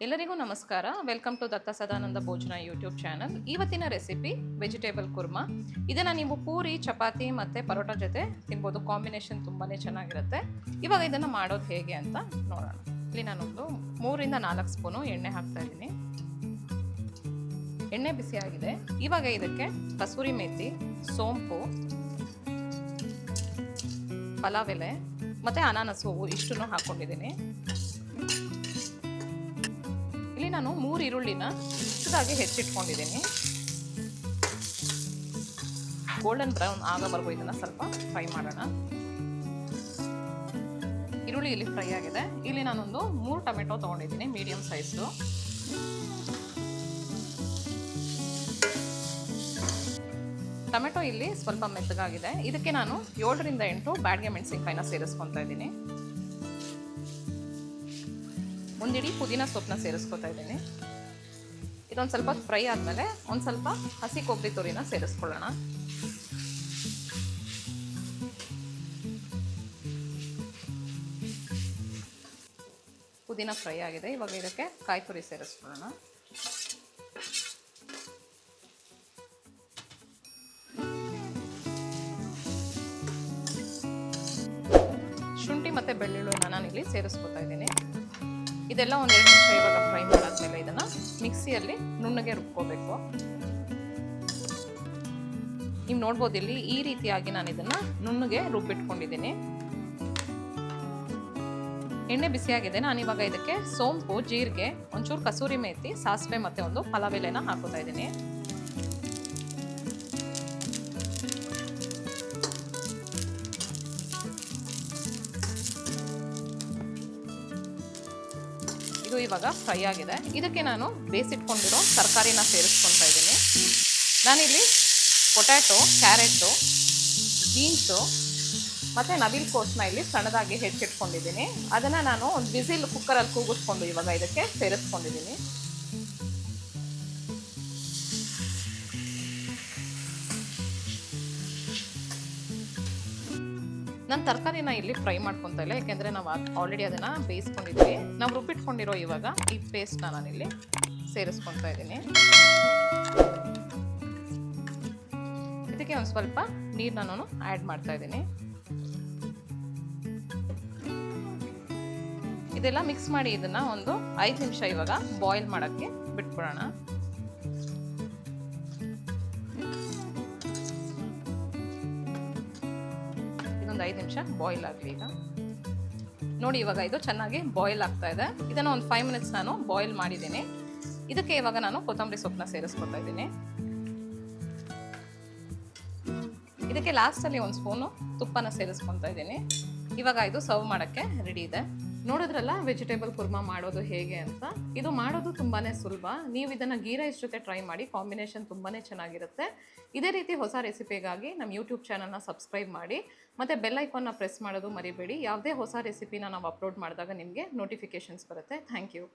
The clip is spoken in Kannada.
ಎಲ್ಲರಿಗೂ ನಮಸ್ಕಾರ. ವೆಲ್ಕಮ್ ಟು ದತ್ತ ಸದಾನಂದ ಭೋಜನ ಯೂಟ್ಯೂಬ್ ಚಾನಲ್. ಇವತ್ತಿನ ರೆಸಿಪಿ ವೆಜಿಟೇಬಲ್ ಕುರ್ಮಾ. ಇದನ್ನು ನೀವು ಪೂರಿ, ಚಪಾತಿ ಮತ್ತು ಪರೋಟ ಜೊತೆ ತಿನ್ಬೋದು. ಕಾಂಬಿನೇಷನ್ ತುಂಬಾ ಚೆನ್ನಾಗಿರುತ್ತೆ. ಇವಾಗ ಇದನ್ನು ಮಾಡೋದು ಹೇಗೆ ಅಂತ ನೋಡೋಣ. ಇಲ್ಲಿ ನಾನೊಂದು 3 ರಿಂದ 4 ಸ್ಪೂನು ಎಣ್ಣೆ ಹಾಕ್ತಾ ಇದ್ದೀನಿ. ಎಣ್ಣೆ ಬಿಸಿ ಆಗಿದೆ. ಇವಾಗ ಇದಕ್ಕೆ ಕಸೂರಿ ಮೇಥಿ, ಸೋಂಪು, ಪಲಾವ್ ಎಲೆ ಮತ್ತು ಅನಾನಸ್ ಹೂವು ಇಷ್ಟನ್ನು ಹಾಕ್ಕೊಂಡಿದ್ದೀನಿ. ಇಲ್ಲಿ ನಾನು 3 ಈರುಳ್ಳಿನ ಚಿಕ್ಕದಾಗಿ ಹೆಚ್ಚಿಟ್ಕೊಂಡಿದ್ದೀನಿ. ಗೋಲ್ಡನ್ ಬ್ರೌನ್ ಆಗೋವರೆಗೂ ಇದನ್ನು ಸ್ವಲ್ಪ ಫ್ರೈ ಮಾಡೋಣ. ಈರುಳ್ಳಿ ಇಲ್ಲಿ ಫ್ರೈ ಆಗಿದೆ. ಇಲ್ಲಿ ನಾನೊಂದು 3 ಟೊಮೆಟೊ ತೊಗೊಂಡಿದ್ದೀನಿ, ಮೀಡಿಯಂ ಸೈಜ್ದು. ಟೊಮೆಟೊ ಇಲ್ಲಿ ಸ್ವಲ್ಪ ಮೆತ್ತಗಾಗಿದೆ. ಇದಕ್ಕೆ ನಾನು 7 ರಿಂದ 8 ಬ್ಯಾಡಗೆ ಮೆಣಸಿನ್ಕಾಯಿನ ಸೇರಿಸ್ಕೊತಾ ಇದ್ದೀನಿ. ಒಂದಿಡೀ ಪುದೀನ ಸೊಪ್ಪನ್ನ ಸೇರಿಸ್ಕೊತಾ ಇದ್ದೀನಿ. ಇದೊಂದು ಸ್ವಲ್ಪ ಫ್ರೈ ಆದಮೇಲೆ ಒಂದು ಸ್ವಲ್ಪ ಹಸಿ ಕೊಬ್ಬರಿ ತುರಿನ ಸೇರಿಸ್ಕೊಳ್ಳೋಣ. ಪುದೀನ ಫ್ರೈ ಆಗಿದೆ. ಇವಾಗ ಇದಕ್ಕೆ ಕಾಯಿ ತುರಿ ಸೇರಿಸ್ಕೊಳ್ಳೋಣ. ಶುಂಠಿ ಮತ್ತು ಬೆಳ್ಳುಳ್ಳಿನ ನಾನಿಲ್ಲಿ ಸೇರಿಸ್ಕೊತಾ ಇದ್ದೀನಿ. ಇದೆಲ್ಲ ಒಂದು 2 ನಿಮಿಷ ಇವಾಗ ಫ್ರೈ ಮಾಡಾದ್ಮೇಲೆ ಇದನ್ನು ಮಿಕ್ಸಿಯಲ್ಲಿ ನುಣ್ಣಗೆ ರುಬ್ಕೋಬೇಕು. ನೀವು ನೋಡ್ಬೋದು ಇಲ್ಲಿ ಈ ರೀತಿಯಾಗಿ ನಾನು ಇದನ್ನು ನುಣ್ಣಗೆ ರುಬ್ಬಿಟ್ಕೊಂಡಿದ್ದೀನಿ. ಎಣ್ಣೆ ಬಿಸಿಯಾಗಿದೆ. ನಾನಿವಾಗ ಇದಕ್ಕೆ ಸೋಂಪು, ಜೀರಿಗೆ, ಒಂಚೂರು ಕಸೂರಿ ಮೇಥಿ, ಸಾಸಿವೆ ಮತ್ತು ಒಂದು ಪಲಾವ್ ಎಲೆನ ಹಾಕೋತಾ ಇದ್ದೀನಿ. ಇವಾಗ ಫ್ರೈ ಆಗಿದೆ. ಇದಕ್ಕೆ ನಾನು ಬೇಯಿಸಿಟ್ಕೊಂಡಿರೋ ತರಕಾರಿನ ಸೇರಿಸ್ಕೊತಾ ಇದ್ದೀನಿ. ನಾನಿಲ್ಲಿ ಪೊಟ್ಯಾಟೊ, ಕ್ಯಾರೆಟು, ಬೀನ್ಸು ಮತ್ತು ನವಿಲು ಕೋಸನ್ನ ಇಲ್ಲಿ ಸಣ್ಣದಾಗಿ ಹೆಚ್ಚಿಟ್ಕೊಂಡಿದ್ದೀನಿ. ಅದನ್ನು ನಾನು ಒಂದು ವಿಸಿಲ್ ಕುಕ್ಕರಲ್ಲಿ ಕೂಗಿಸ್ಕೊಂಡು ಇವಾಗ ಇದಕ್ಕೆ ಸೇರಿಸ್ಕೊಂಡಿದ್ದೀನಿ. ನಾನು ತರಕಾರಿನ ಇಲ್ಲಿ ಫ್ರೈ ಮಾಡ್ಕೊತಾ ಇಲ್ಲ, ಯಾಕೆಂದರೆ ನಾವು ಆಲ್ರೆಡಿ ಅದನ್ನು ಬೇಯಿಸ್ಕೊಂಡಿದ್ವಿ. ನಾವು ರುಬ್ಬಿಟ್ಕೊಂಡಿರೋ ಇವಾಗ ಈ ಪೇಸ್ಟ್ನ ನಾನಿಲ್ಲಿ ಸೇರಿಸ್ಕೊತಾ ಇದ್ದೀನಿ. ಇದಕ್ಕೆ ಒಂದು ಸ್ವಲ್ಪ ನೀರನ್ನ ನಾನು ಆ್ಯಡ್ ಮಾಡ್ತಾ ಇದ್ದೀನಿ. ಇದೆಲ್ಲ ಮಿಕ್ಸ್ ಮಾಡಿ ಇದನ್ನು ಒಂದು 5 ನಿಮಿಷ ಇವಾಗ ಬಾಯ್ಲ್ ಮಾಡೋಕ್ಕೆ ಬಿಟ್ಬಿಡೋಣ. ಒಂದು 5 ನಿಮಿಷ ಬಾಯ್ಲ್ ಆಗಲಿ. ಈಗ ನೋಡಿ, ಇವಾಗ ಇದು ಚೆನ್ನಾಗಿ ಬಾಯ್ಲ್ ಆಗ್ತಾ ಇದೆ. ಇದನ್ನು ಒಂದು 5 ಮಿನಿಟ್ಸ್ ನಾನು ಬಾಯ್ಲ್ ಮಾಡಿದ್ದೀನಿ. ಇದಕ್ಕೆ ಇವಾಗ ನಾನು ಕೊತ್ತಂಬರಿ ಸೊಪ್ಪನ್ನ ಸೇರಿಸ್ಕೊತಾ ಇದ್ದೀನಿ. ಇದಕ್ಕೆ ಲಾಸ್ಟಲ್ಲಿ 1 ಸ್ಪೂನು ತುಪ್ಪನ ಸೇರಿಸ್ಕೊತಾ ಇದ್ದೀನಿ. ಇವಾಗ ಇದು ಸರ್ವ್ ಮಾಡೋಕ್ಕೆ ರೆಡಿ ಇದೆ. ನೋಡಿದ್ರಲ್ಲ ವೆಜಿಟೇಬಲ್ ಕುರ್ಮಾ ಮಾಡೋದು ಹೇಗೆ ಅಂತ. ಇದು ಮಾಡೋದು ತುಂಬಾ ಸುಲಭ. ನೀವು ಇದನ್ನು ಗೀ ರೈಸ್ ಜೊತೆ ಟ್ರೈ ಮಾಡಿ, ಕಾಂಬಿನೇಷನ್ ತುಂಬಾ ಚೆನ್ನಾಗಿರುತ್ತೆ. ಇದೇ ರೀತಿ ಹೊಸ ರೆಸಿಪಿಗಾಗಿ ನಮ್ಮ ಯೂಟ್ಯೂಬ್ ಚಾನಲ್ನ ಸಬ್ಸ್ಕ್ರೈಬ್ ಮಾಡಿ ಮತ್ತು ಬೆಲ್ ಐಕಾನ್ನ ಪ್ರೆಸ್ ಮಾಡೋದು ಮರಿಬೇಡಿ. ಯಾವುದೇ ಹೊಸ ರೆಸಿಪಿನ ನಾವು ಅಪ್ಲೋಡ್ ಮಾಡಿದಾಗ ನಿಮಗೆ ನೋಟಿಫಿಕೇಷನ್ಸ್ ಬರುತ್ತೆ. Thank you.